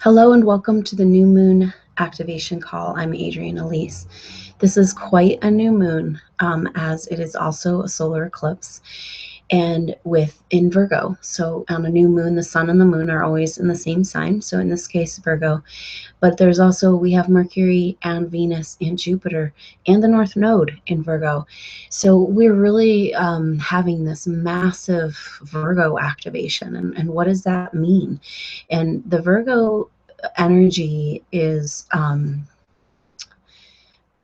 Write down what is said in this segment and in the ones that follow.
Hello and welcome to the new moon activation call. I'm Adrienne Elise. This is quite a new moon, as it is also a solar eclipse and in Virgo. So on a new moon, the sun and the moon are always in the same sign. So in this case, Virgo. But there's also, we have Mercury and Venus and Jupiter and the North Node in Virgo. So we're really having this massive Virgo activation. And what does that mean? And the Virgo energy is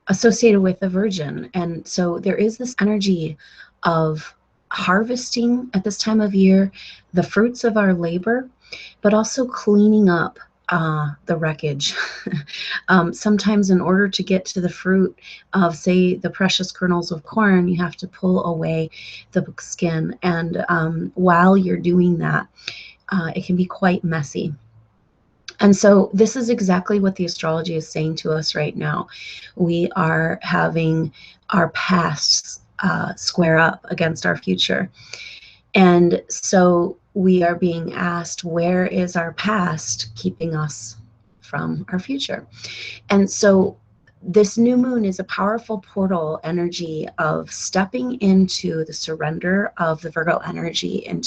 associated with the Virgin. And so there is this energy of harvesting at this time of year the fruits of our labor, but also cleaning up the wreckage. Sometimes in order to get to the fruit of, say, the precious kernels of corn, you have to pull away the skin. And while you're doing that, it can be quite messy. And so this is exactly what the astrology is saying to us right now. We are having our past square up against our future. And so we are being asked, where is our past keeping us from our future? And so this new moon is a powerful portal energy of stepping into the surrender of the Virgo energy, and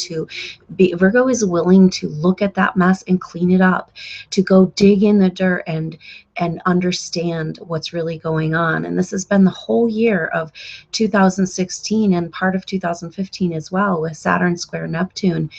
Virgo is willing to look at that mess and clean it up, to go dig in the dirt and understand what's really going on. And this has been the whole year of 2016 and part of 2015 as well, with Saturn square Neptune,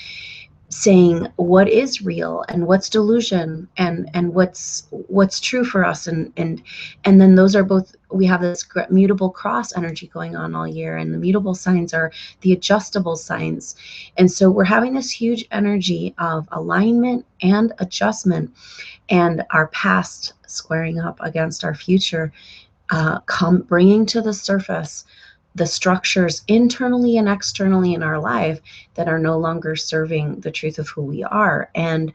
saying what is real and what's delusion and what's true for us, and then those are both, we have this mutable cross energy going on all year, and the mutable signs are the adjustable signs. And so we're having this huge energy of alignment and adjustment, and our past squaring up against our future, bringing to the surface the structures internally and externally in our life that are no longer serving the truth of who we are. And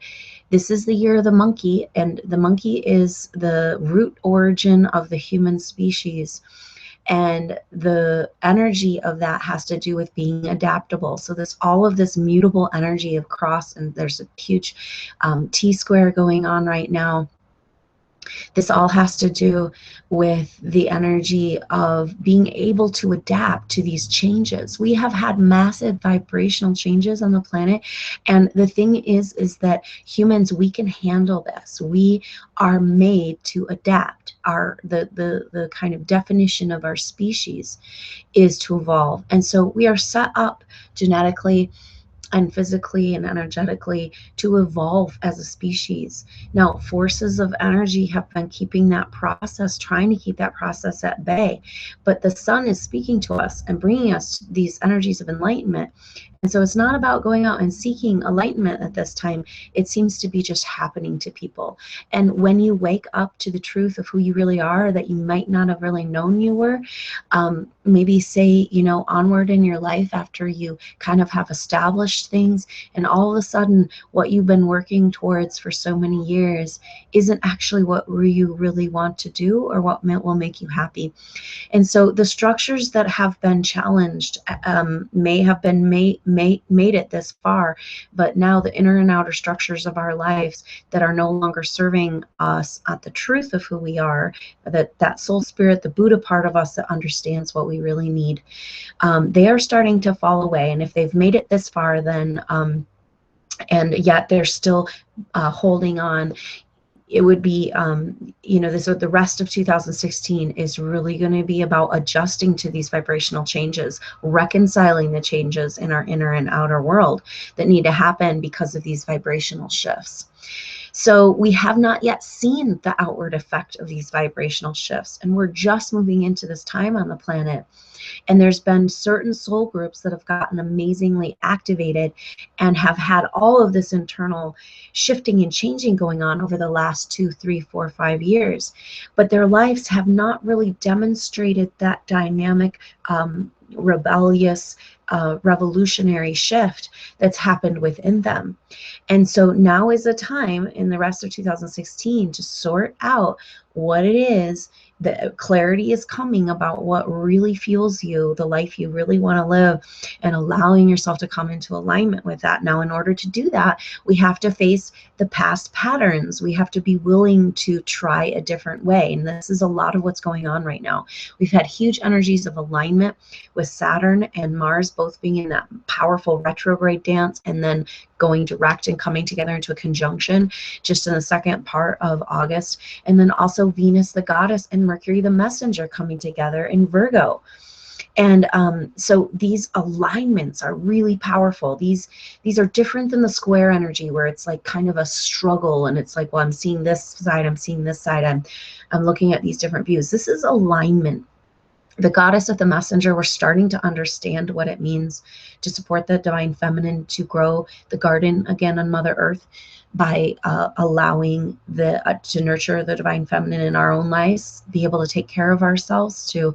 this is the year of the monkey, and the monkey is the root origin of the human species. And the energy of that has to do with being adaptable. So all of this mutable energy of cross, and there's a huge T-square going on right now. This all has to do with the energy of being able to adapt to these changes. We have had massive vibrational changes on the planet, and the thing is that humans, we can handle this. We are made to adapt. The kind of definition of our species is to evolve, and so we are set up genetically and physically and energetically to evolve as a species. Now, forces of energy have been keeping that process, trying to keep that process at bay, but the sun is speaking to us and bringing us these energies of enlightenment. And so it's not about going out and seeking enlightenment at this time. It seems to be just happening to people. And when you wake up to the truth of who you really are, that you might not have really known you were, maybe say, onward in your life after you kind of have established things, and all of a sudden what you've been working towards for so many years isn't actually what you really want to do or what will make you happy. And so the structures that have been challenged may have been made it this far, but now the inner and outer structures of our lives that are no longer serving us at the truth of who we are, that soul spirit, the Buddha part of us that understands what we really need, they are starting to fall away. And if they've made it this far, then and yet they're still holding on, it would be, the rest of 2016 is really going to be about adjusting to these vibrational changes, reconciling the changes in our inner and outer world that need to happen because of these vibrational shifts. So we have not yet seen the outward effect of these vibrational shifts, and we're just moving into this time on the planet. And there's been certain soul groups that have gotten amazingly activated and have had all of this internal shifting and changing going on over the last 2, 3, 4, 5 years. But their lives have not really demonstrated that dynamic, rebellious, revolutionary shift that's happened within them. And so now is a time in the rest of 2016 to sort out what it is. The clarity is coming about what really fuels you, the life you really want to live, and allowing yourself to come into alignment with that. Now, in order to do that, we have to face the past patterns. We have to be willing to try a different way. And this is a lot of what's going on right now. We've had huge energies of alignment with Saturn and Mars both being in that powerful retrograde dance, and then going direct and coming together into a conjunction just in the second part of August. And then also Venus, the goddess, and Mercury, the messenger, coming together in Virgo. And so these alignments are really powerful. These are different than the square energy, where it's like kind of a struggle, and it's like, well, I'm seeing this side, I'm seeing this side, I'm looking at these different views. This is alignment. The goddess of the messenger, we're starting to understand what it means to support the divine feminine, to grow the garden again on Mother Earth by allowing to nurture the divine feminine in our own lives, be able to take care of ourselves, to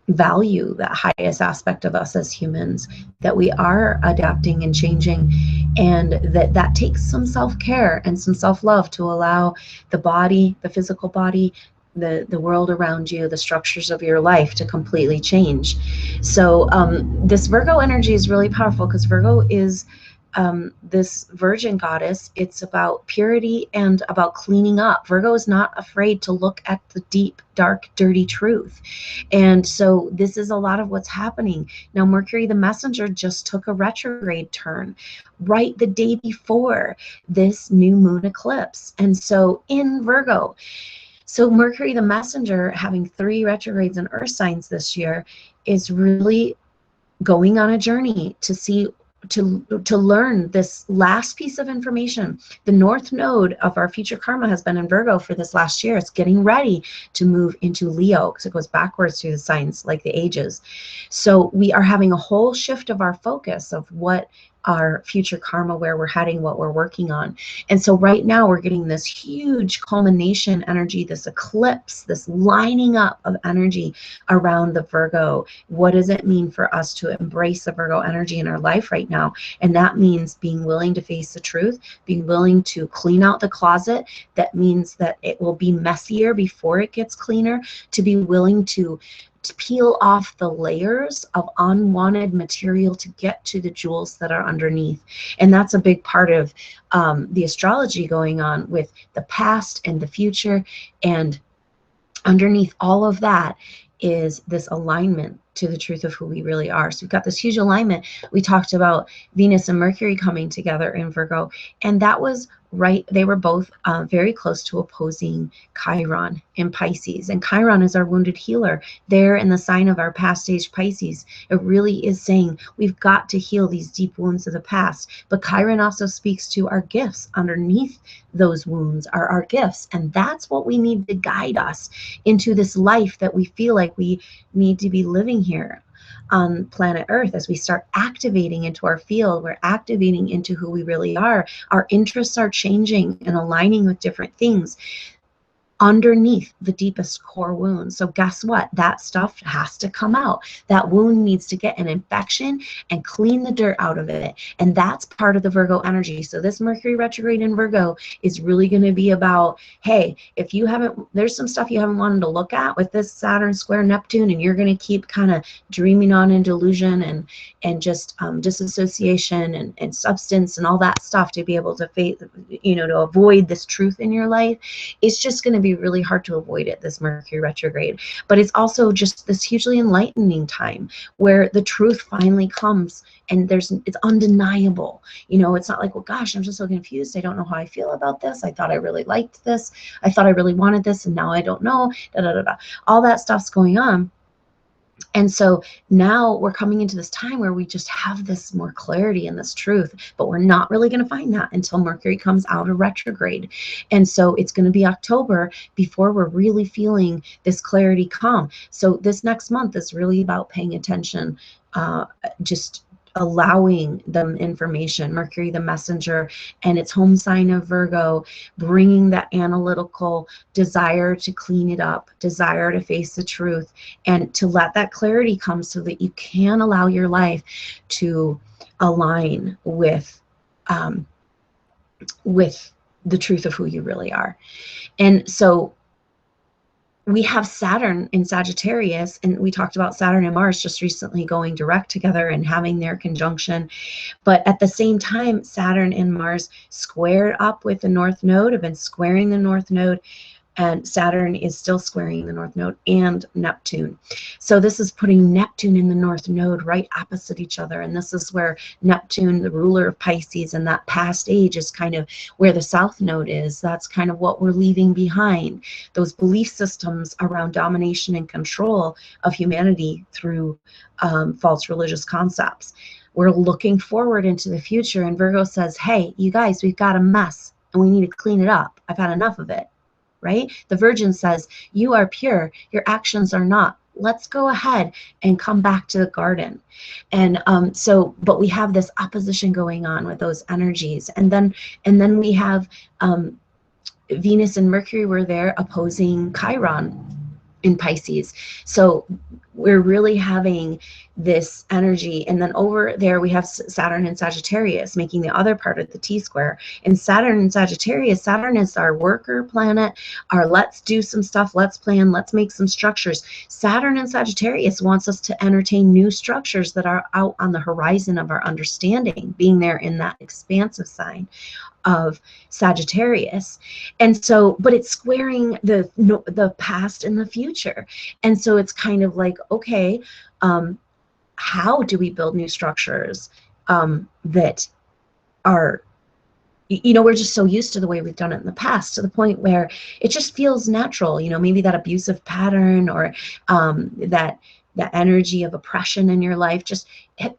value that highest aspect of us as humans, that we are adapting and changing, and that takes some self-care and some self-love to allow the body, the physical body, the world around you, the structures of your life to completely change. So this Virgo energy is really powerful, because Virgo is this virgin goddess. It's about purity and about cleaning up. Virgo is not afraid to look at the deep, dark, dirty truth. And so this is a lot of what's happening. Now, Mercury, the messenger, just took a retrograde turn right the day before this new moon eclipse. And so in Virgo, so Mercury, the messenger, having 3 retrogrades in earth signs this year, is really going on a journey to see, to learn this last piece of information. The north node of our future karma has been in Virgo for this last year. It's getting ready to move into Leo, because it goes backwards through the signs like the ages. So we are having a whole shift of our focus of what our future karma, where we're heading, what we're working on. And so right now we're getting this huge culmination energy, this eclipse, this lining up of energy around the Virgo. What does it mean for us to embrace the Virgo energy in our life right now? And that means being willing to face the truth, being willing to clean out the closet. That means that it will be messier before it gets cleaner, to be willing to peel off the layers of unwanted material to get to the jewels that are underneath. And that's a big part of the astrology going on with the past and the future. And underneath all of that is this alignment to the truth of who we really are. So we've got this huge alignment. We talked about Venus and Mercury coming together in Virgo, and that was right. They were both very close to opposing Chiron in Pisces. And Chiron is our wounded healer. There in the sign of our past stage Pisces, it really is saying we've got to heal these deep wounds of the past. But Chiron also speaks to our gifts. Underneath those wounds are our gifts. And that's what we need to guide us into this life that we feel like we need to be living here on planet Earth. As we start activating into our field, we're activating into who we really are. Our interests are changing and aligning with different things underneath the deepest core wounds. So guess what? That stuff has to come out. That wound needs to get an infection and clean the dirt out of it. And that's part of the Virgo energy. So this Mercury retrograde in Virgo is really going to be about, hey, if you haven't, there's some stuff you haven't wanted to look at with this Saturn square Neptune, and you're going to keep kind of dreaming on in delusion and just disassociation and substance and all that stuff to be able to face, to avoid this truth in your life. It's just going to be really hard to avoid it, this Mercury retrograde. But it's also just this hugely enlightening time where the truth finally comes, and it's undeniable. It's not like, well, gosh, I'm just so confused. I don't know how I feel about this. I thought I really liked this. I thought I really wanted this, and now I don't know. Da, da, da, da. All that stuff's going on. And so now we're coming into this time where we just have this more clarity and this truth, but we're not really going to find that until Mercury comes out of retrograde. And so it's going to be October before we're really feeling this clarity come. So this next month is really about paying attention, just allowing them information. Mercury, the messenger, and its home sign of Virgo, bringing that analytical desire to clean it up, desire to face the truth, and to let that clarity come so that you can allow your life to align with the truth of who you really are. And so we have Saturn in Sagittarius, and we talked about Saturn and Mars just recently going direct together and having their conjunction. But at the same time, Saturn and Mars squared up with the North Node, have been squaring the North Node, and Saturn is still squaring the North Node and Neptune. So this is putting Neptune in the North Node right opposite each other. And this is where Neptune, the ruler of Pisces, and that past age is kind of where the South Node is. That's kind of what we're leaving behind. Those belief systems around domination and control of humanity through false religious concepts. We're looking forward into the future, and Virgo says, hey, you guys, we've got a mess and we need to clean it up. I've had enough of it. Right? The Virgin says, you are pure, your actions are not. Let's go ahead and come back to the garden. And but we have this opposition going on with those energies. And then we have Venus and Mercury were there opposing Chiron in Pisces. So we're really having this energy. And then over there we have Saturn and Sagittarius making the other part of the T-square. And Saturn and Sagittarius, Saturn is our worker planet, our let's do some stuff, let's plan, let's make some structures. Saturn and Sagittarius wants us to entertain new structures that are out on the horizon of our understanding, being there in that expansive sign of Sagittarius. And so, but it's squaring the past and the future. And so it's kind of like, okay, how do we build new structures that are, we're just so used to the way we've done it in the past, to the point where it just feels natural, maybe that abusive pattern or that energy of oppression in your life,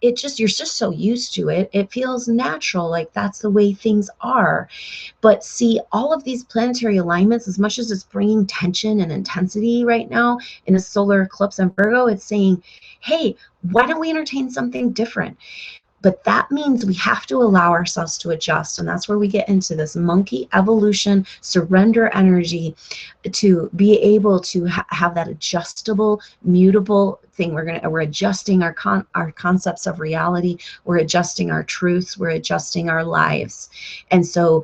you're just so used to it. It feels natural, like that's the way things are. But see, all of these planetary alignments, as much as it's bringing tension and intensity right now in a solar eclipse in Virgo, it's saying, hey, why don't we entertain something different? But that means we have to allow ourselves to adjust. And that's where we get into this monkey evolution, surrender energy, to be able to have that adjustable, mutable thing. We're adjusting our concepts of reality. We're adjusting our truths. We're adjusting our lives. And so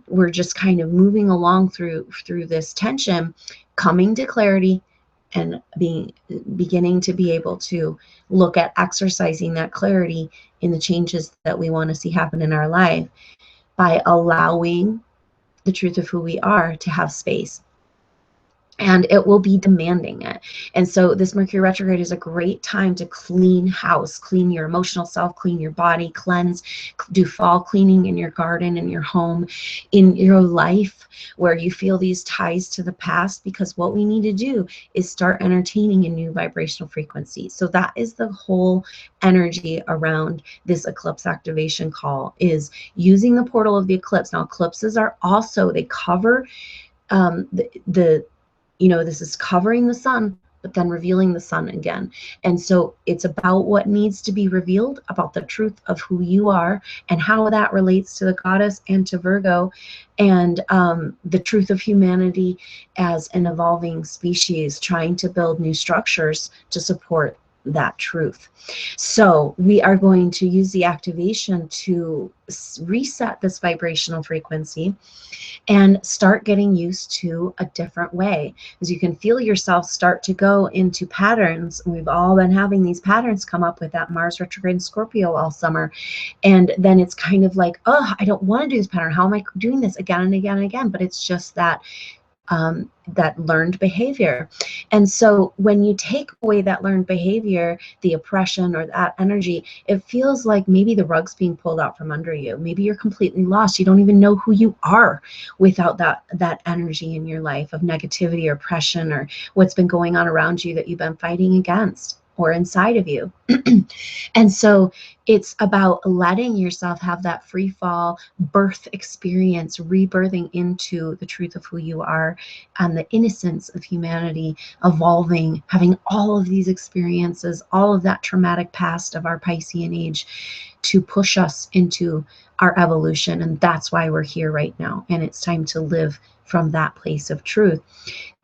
we're just kind of moving along through this tension, coming to clarity, and beginning to be able to look at exercising that clarity in the changes that we want to see happen in our life by allowing the truth of who we are to have space. And it will be demanding it. And so this Mercury retrograde is a great time to clean house, clean your emotional self, clean your body, cleanse, do fall cleaning in your garden, in your home, in your life, where you feel these ties to the past, because what we need to do is start entertaining a new vibrational frequency. So that is the whole energy around this eclipse activation call, is using the portal of the eclipse. Now, eclipses are also, they cover this is covering the sun, but then revealing the sun again. And so it's about what needs to be revealed about the truth of who you are and how that relates to the goddess and to Virgo, and the truth of humanity as an evolving species trying to build new structures to support that truth. So we are going to use the activation to reset this vibrational frequency and start getting used to a different way. As you can feel yourself start to go into patterns. We've all been having these patterns come up with that Mars retrograde in Scorpio all summer. And then it's kind of like, oh, I don't want to do this pattern. How am I doing this again and again and again? But it's just that learned behavior. And so when you take away that learned behavior, the oppression or that energy, it feels like maybe the rug's being pulled out from under you. Maybe you're completely lost. You don't even know who you are without that energy in your life of negativity or oppression, or what's been going on around you that you've been fighting against or inside of you. And so it's about letting yourself have that free fall birth experience, rebirthing into the truth of who you are and the innocence of humanity, evolving, having all of these experiences, all of that traumatic past of our Piscean age to push us into our evolution. And that's why we're here right now. And it's time to live from that place of truth.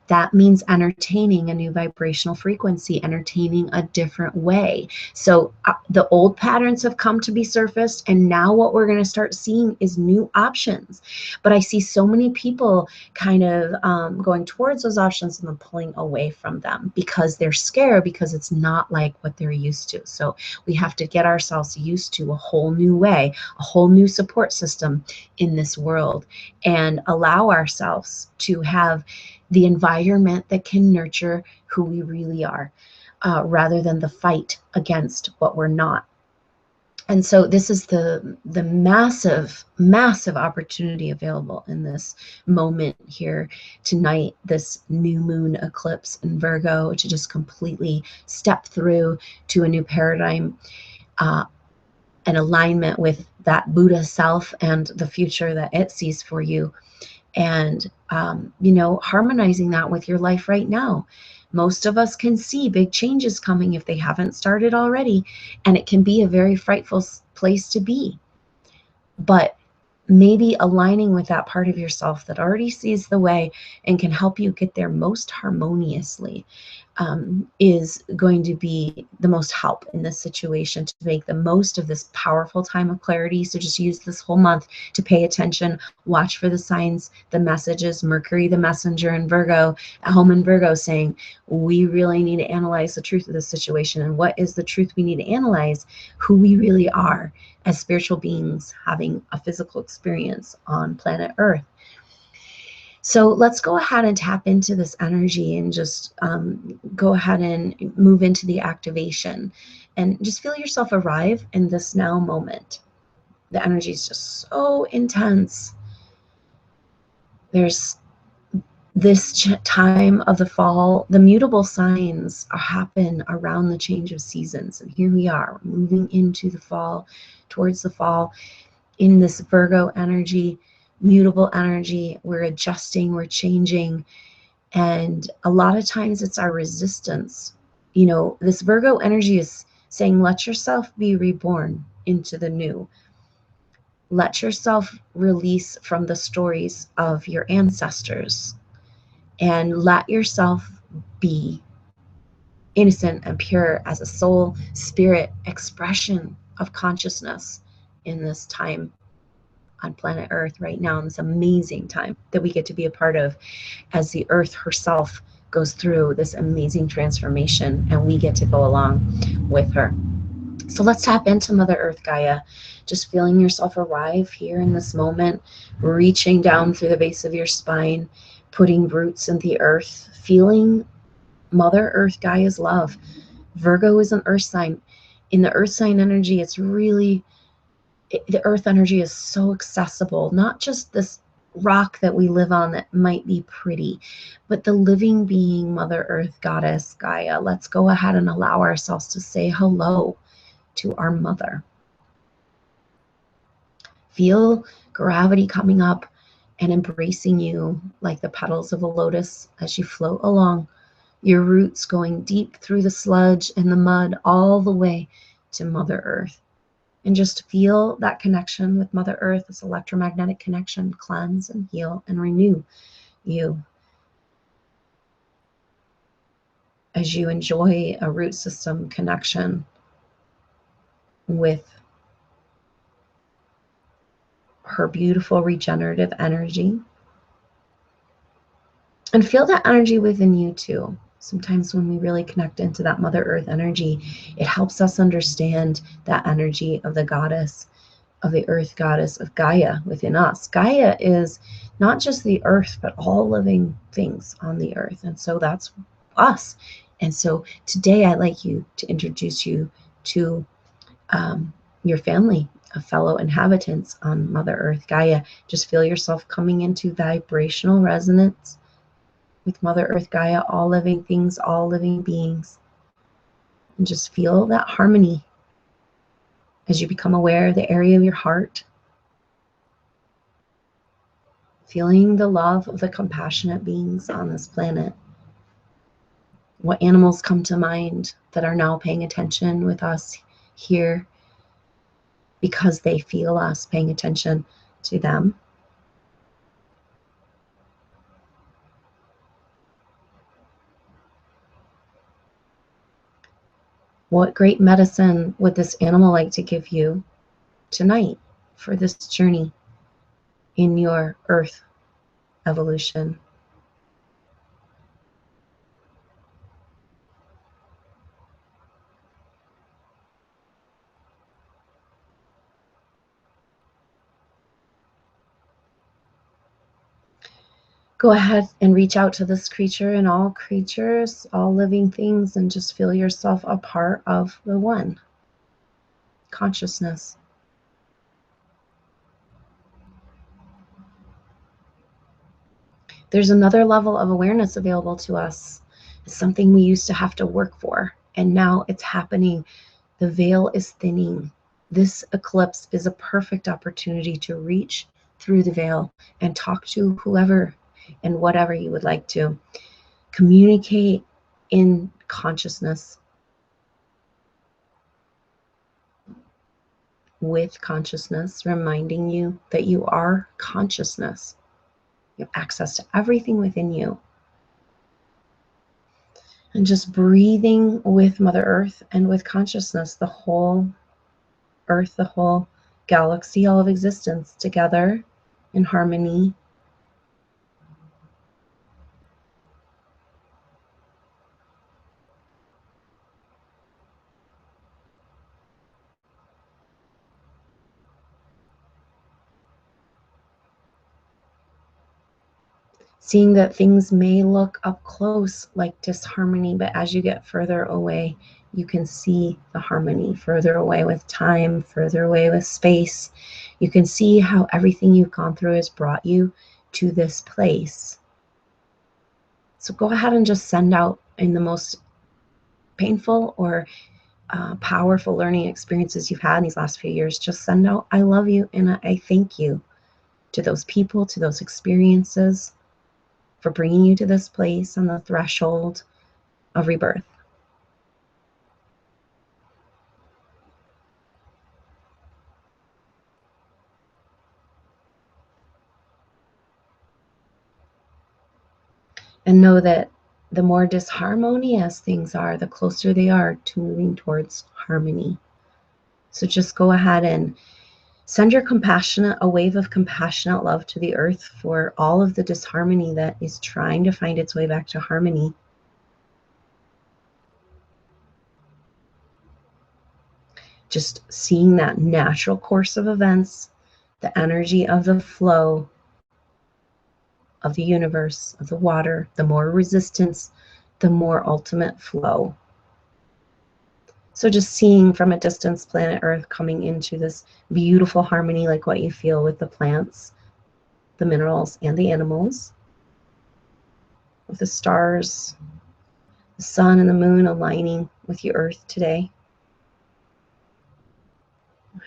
That means entertaining a new vibrational frequency, entertaining a different way. So the old patterns have come to be surfaced, and now what we're going to start seeing is new options. But I see so many people kind of going towards those options and then pulling away from them because they're scared, because it's not like what they're used to. So we have to get ourselves used to a whole new way, a whole new support system in this world, and allow ourselves to have the environment that can nurture who we really are, rather than the fight against what we're not. And so this is the massive, massive opportunity available in this moment here tonight, this new moon eclipse in Virgo, to just completely step through to a new paradigm, an alignment with that Buddha self and the future that it sees for you. And harmonizing that with your life right now. Most of us can see big changes coming if they haven't started already, and it can be a very frightful place to be. But maybe aligning with that part of yourself that already sees the way and can help you get there most harmoniously is going to be the most help in this situation, to make the most of this powerful time of clarity. So just use this whole month to pay attention, watch for the signs, the messages. Mercury, the messenger in Virgo, at home in Virgo, saying we really need to analyze the truth of this situation. And what is the truth we need to analyze? Who we really are as spiritual beings having a physical experience on planet Earth. So let's go ahead and tap into this energy and just go ahead and move into the activation, and just feel yourself arrive in this now moment. The energy is just so intense. There's this time of the fall, the mutable signs happen around the change of seasons. And here we are moving into the fall, towards the fall, in this Virgo energy, mutable energy. We're adjusting, we're changing. And a lot of times it's our resistance. This Virgo energy is saying, let yourself be reborn into the new. Let yourself release from the stories of your ancestors, and let yourself be innocent and pure as a soul, spirit, expression of consciousness in this time on planet Earth right now, in this amazing time that we get to be a part of, as the Earth herself goes through this amazing transformation, and we get to go along with her. So let's tap into Mother Earth Gaia, just feeling yourself arrive here in this moment, reaching down through the base of your spine, putting roots in the earth, feeling Mother Earth Gaia's love. Virgo is an earth sign. In the earth sign energy, it's really, the earth energy is so accessible, not just this rock that we live on that might be pretty, but the living being, Mother Earth Goddess Gaia. Let's go ahead and allow ourselves to say hello to our mother. Feel gravity coming up and embracing you like the petals of a lotus as you float along, your roots going deep through the sludge and the mud all the way to Mother Earth. And just feel that connection with Mother Earth, this electromagnetic connection, cleanse and heal and renew you as you enjoy a root system connection with her beautiful regenerative energy. And feel that energy within you too. Sometimes when we really connect into that Mother Earth energy, it helps us understand that energy of the goddess, of the earth goddess, of Gaia within us. Gaia is not just the earth, but all living things on the earth. And so that's us. And so today I'd like to introduce you to your family of fellow inhabitants on Mother Earth Gaia. Just feel yourself coming into vibrational resonance with Mother Earth Gaia, all living things, all living beings. And just feel that harmony as you become aware of the area of your heart. Feeling the love of the compassionate beings on this planet. What animals come to mind that are now paying attention with us here because they feel us paying attention to them? What great medicine would this animal like to give you tonight for this journey in your earth evolution? Go ahead and reach out to this creature and all creatures, all living things, and just feel yourself a part of the one consciousness. There's another level of awareness available to us. It's something we used to have to work for, and now it's happening. The veil is thinning. This eclipse is a perfect opportunity to reach through the veil and talk to whoever and whatever you would like to. Communicate in consciousness, with consciousness, reminding you that you are consciousness. You have access to everything within you. And just breathing with Mother Earth and with consciousness, the whole Earth, the whole galaxy, all of existence together in harmony. Seeing that things may look up close like disharmony, but as you get further away, you can see the harmony further away with time, further away with space. You can see how everything you've gone through has brought you to this place. So go ahead and just send out in the most painful or powerful learning experiences you've had in these last few years. Just send out, I love you and I thank you to those people, to those experiences, for bringing you to this place on the threshold of rebirth. And know that the more disharmonious things are, the closer they are to moving towards harmony. So just go ahead and send a wave of compassionate love to the earth for all of the disharmony that is trying to find its way back to harmony. Just seeing that natural course of events, the energy of the flow of the universe, of the water, the more resistance, the more ultimate flow. So just seeing from a distance planet Earth coming into this beautiful harmony, like what you feel with the plants, the minerals, and the animals, with the stars, the sun and the moon aligning with your Earth today,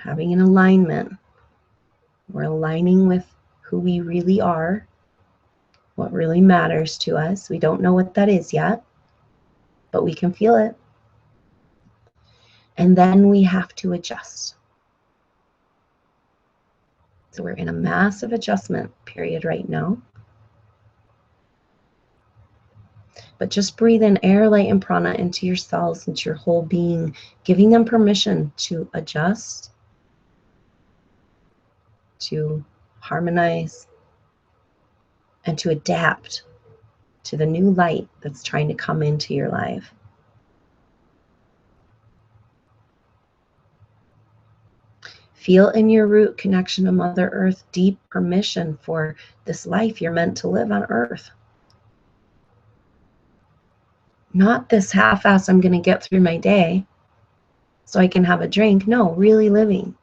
having an alignment. We're aligning with who we really are, what really matters to us. We don't know what that is yet, but we can feel it. And then we have to adjust. So we're in a massive adjustment period right now. But just breathe in air, light, and prana into your cells, into your whole being, giving them permission to adjust, to harmonize, and to adapt to the new light that's trying to come into your life. Feel in your root connection to Mother Earth deep permission for this life you're meant to live on Earth. Not this half-ass, I'm going to get through my day so I can have a drink. No, really living.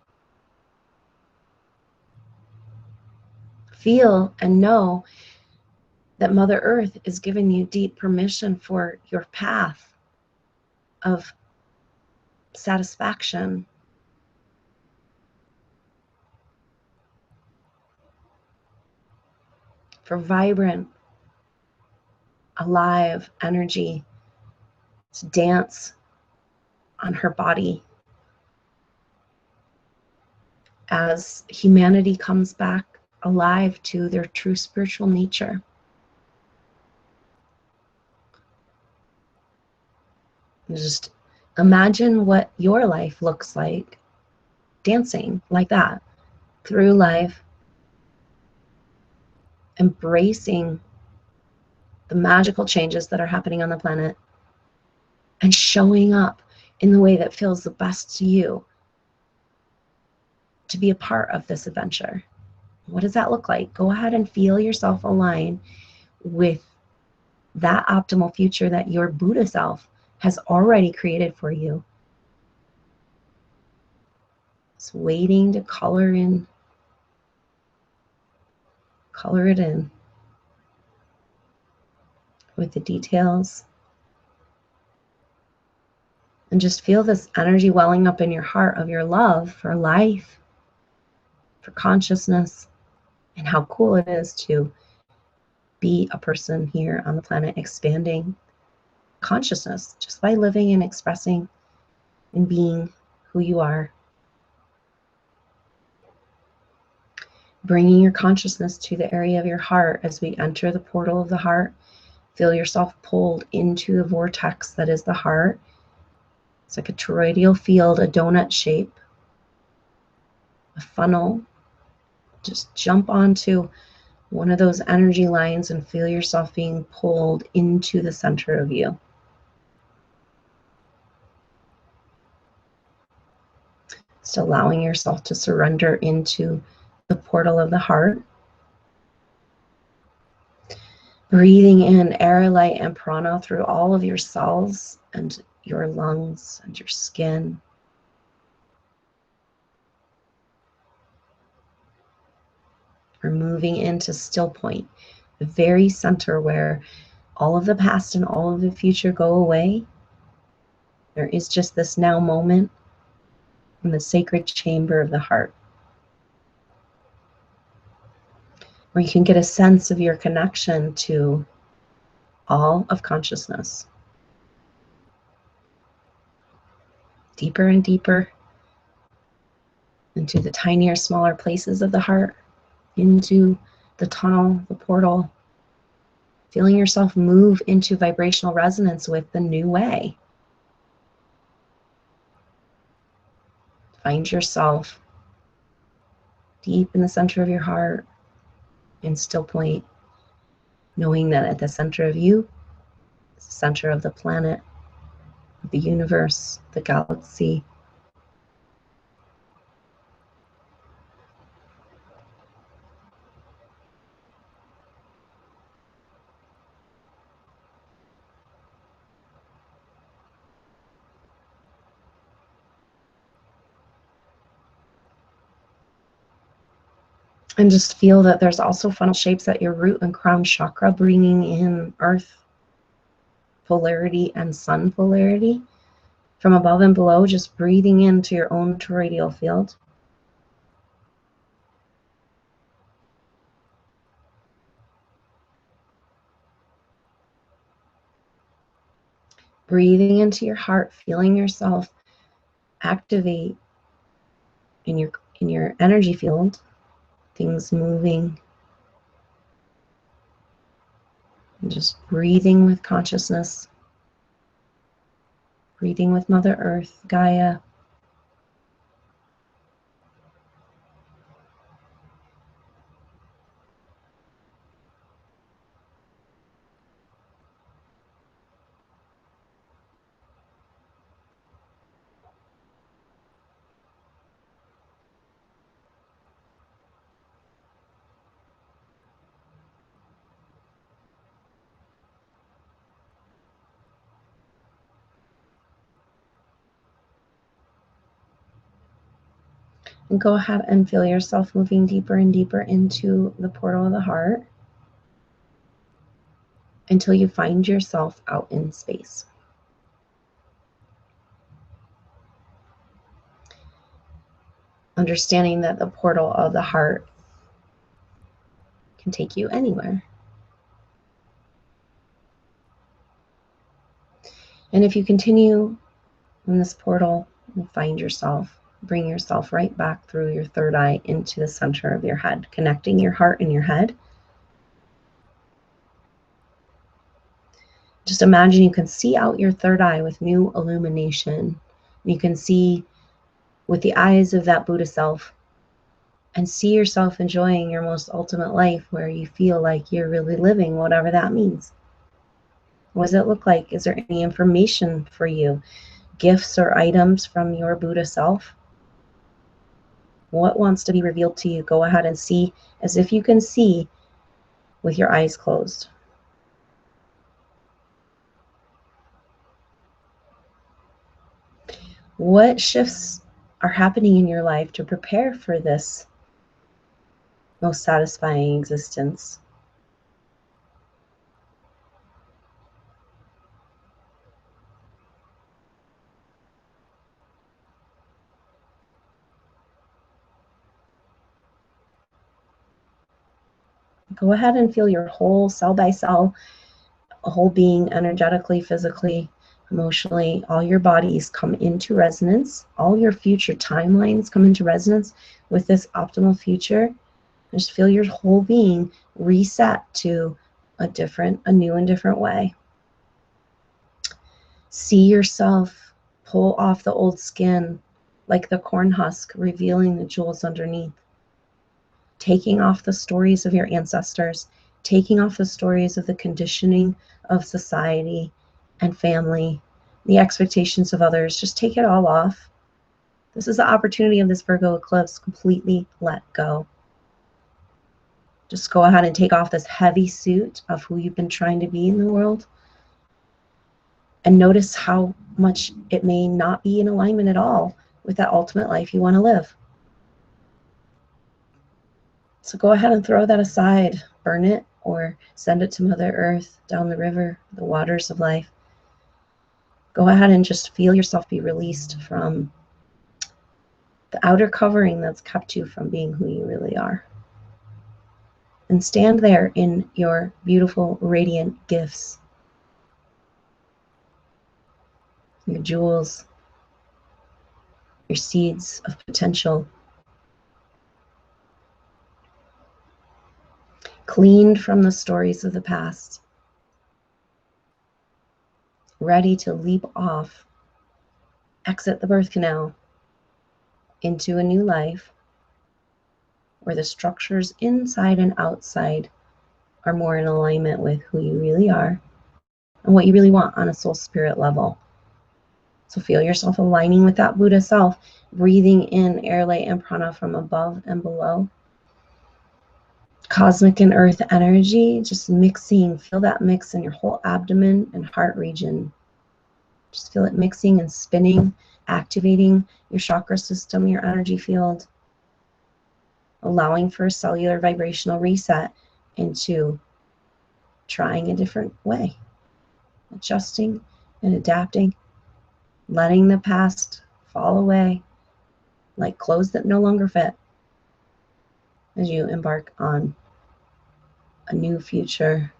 Feel and know that Mother Earth is giving you deep permission for your path of satisfaction, for vibrant, alive energy to dance on her body as humanity comes back alive to their true spiritual nature. Just Imagine what your life looks like dancing like that through life, embracing the magical changes that are happening on the planet and showing up in the way that feels the best to you to be a part of this adventure. What does that look like? Go ahead and feel yourself align with that optimal future that your Buddha self has already created for you. It's waiting to color it in with the details. And just feel this energy welling up in your heart of your love for life, for consciousness, and how cool it is to be a person here on the planet expanding consciousness just by living and expressing and being who you are. Bringing your consciousness to the area of your heart as we enter the portal of the heart. Feel yourself pulled into the vortex that is the heart. It's like a toroidal field, a donut shape, a funnel. Just jump onto one of those energy lines and feel yourself being pulled into the center of you. Just allowing yourself to surrender into the portal of the heart. Breathing in air, light, and prana through all of your cells and your lungs and your skin. We're moving into still point, the very center where all of the past and all of the future go away. There is just this now moment in the sacred chamber of the heart, where you can get a sense of your connection to all of consciousness. Deeper and deeper into the tinier, smaller places of the heart, into the tunnel, the portal, feeling yourself move into vibrational resonance with the new way. Find yourself deep in the center of your heart, in still point, knowing that at the center of you is the center of the planet, the universe, the galaxy. And just feel that there's also funnel shapes at your root and crown chakra, bringing in earth polarity and sun polarity. From above and below, just breathing into your own toroidal field. Breathing into your heart, feeling yourself activate in your energy field, things moving. And just breathing with consciousness, breathing with Mother Earth, Gaia. And go ahead and feel yourself moving deeper and deeper into the portal of the heart until you find yourself out in space. Understanding that the portal of the heart can take you anywhere. And if you continue in this portal, you'll find yourself, bring yourself right back through your third eye into the center of your head, connecting your heart and your head. Just imagine you can see out your third eye with new illumination. You can see with the eyes of that Buddha self and see yourself enjoying your most ultimate life where you feel like you're really living, whatever that means. What does it look like? Is there any information for you? Gifts or items from your Buddha self? What wants to be revealed to you? Go ahead and see as if you can see with your eyes closed. What shifts are happening in your life to prepare for this most satisfying existence? Go ahead and feel your whole cell by cell, a whole being, energetically, physically, emotionally, all your bodies come into resonance, all your future timelines come into resonance with this optimal future. Just feel your whole being reset to a new and different way. See yourself pull off the old skin like the corn husk, revealing the jewels underneath. Taking off the stories of your ancestors, taking off the stories of the conditioning of society and family, the expectations of others. Just take it all off. This is the opportunity of this Virgo eclipse. Completely let go. Just go ahead and take off this heavy suit of who you've been trying to be in the world. And notice how much it may not be in alignment at all with that ultimate life you want to live. So go ahead and throw that aside, burn it, or send it to Mother Earth, down the river, the waters of life. Go ahead and just feel yourself be released from the outer covering that's kept you from being who you really are. And stand there in your beautiful, radiant gifts, your jewels, your seeds of potential, cleaned from the stories of the past, ready to leap off, exit the birth canal into a new life where the structures inside and outside are more in alignment with who you really are and what you really want on a soul spirit level. So feel yourself aligning with that Buddha self, breathing in air, light, and prana from above and below. Cosmic and earth energy, just mixing. Feel that mix in your whole abdomen and heart region. Just feel it mixing and spinning, activating your chakra system, your energy field, allowing for a cellular vibrational reset into trying a different way, adjusting and adapting, letting the past fall away like clothes that no longer fit as you embark on a new future,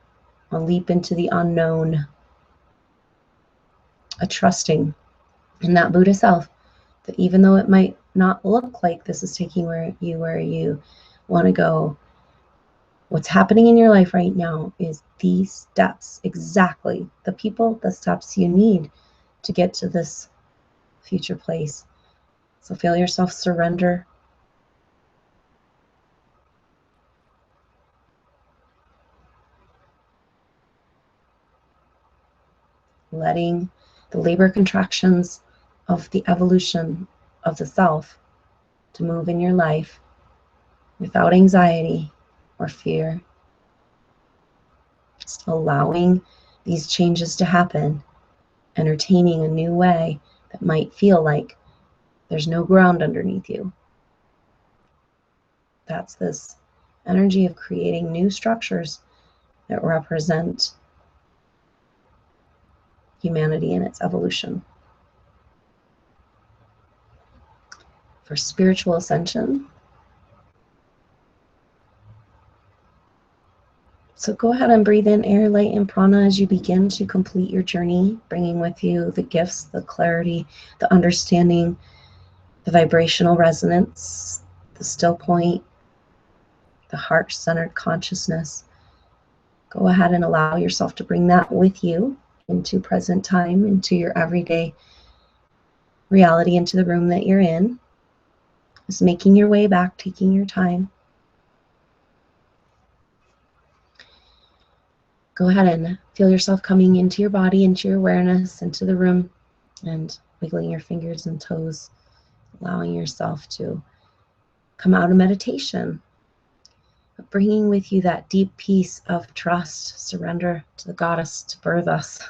a leap into the unknown, a trusting in that Buddha self that even though it might not look like this is taking where you want to go, what's happening in your life right now is these steps, exactly the people, the steps you need to get to this future place. So feel yourself surrender. Letting the labor contractions of the evolution of the self to move in your life without anxiety or fear. Just allowing these changes to happen, entertaining a new way that might feel like there's no ground underneath you. That's this energy of creating new structures that represent humanity in its evolution. For spiritual ascension. So go ahead and breathe in air, light, and prana as you begin to complete your journey, bringing with you the gifts, the clarity, the understanding, the vibrational resonance, the still point, the heart-centered consciousness. Go ahead and allow yourself to bring that with you into present time, into your everyday reality, into the room that you're in. Just making your way back, taking your time. Go ahead and feel yourself coming into your body, into your awareness, into the room, and wiggling your fingers and toes, allowing yourself to come out of meditation, bringing with you that deep peace of trust, surrender to the goddess to birth us.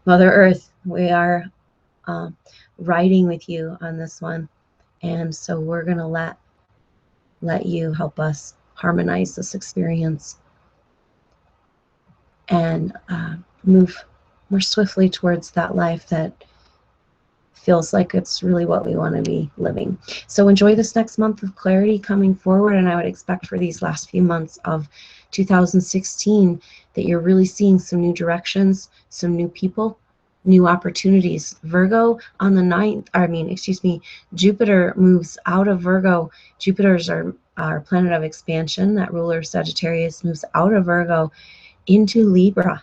Mother Earth, we are riding with you on this one. And so we're going to let you help us harmonize this experience and move more swiftly towards that life that feels like it's really what we want to be living. So enjoy this next month of clarity coming forward, and I would expect for these last few months of 2016 that you're really seeing some new directions, some new people, new opportunities. Virgo on the 9th, Jupiter moves out of Virgo. Jupiter is our planet of expansion. That ruler of Sagittarius moves out of Virgo into Libra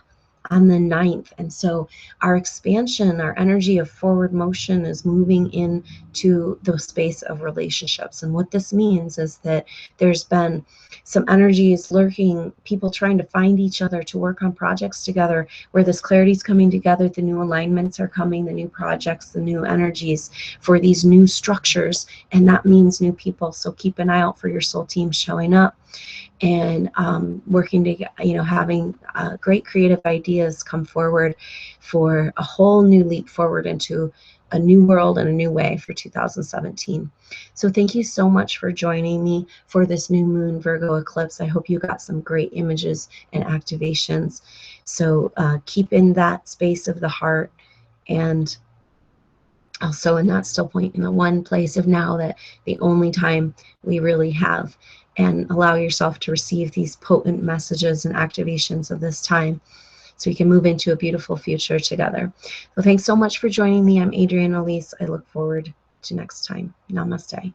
on the 9th. And so our expansion, our energy of forward motion is moving into the space of relationships. And what this means is that there's been some energies lurking, people trying to find each other to work on projects together, where this clarity is coming together, the new alignments are coming, the new projects, the new energies for these new structures, and that means new people. So keep an eye out for your soul team showing up and working to, having great creative ideas come forward for a whole new leap forward into a new world and a new way for 2017. So thank you so much for joining me for this new moon Virgo eclipse. I hope you got some great images and activations. So keep in that space of the heart, and also in that still point, in the one place of now, that the only time we really have, and allow yourself to receive these potent messages and activations of this time so we can move into a beautiful future together. So thanks so much for joining me. I'm Adrienne Elise. I look forward to next time. Namaste.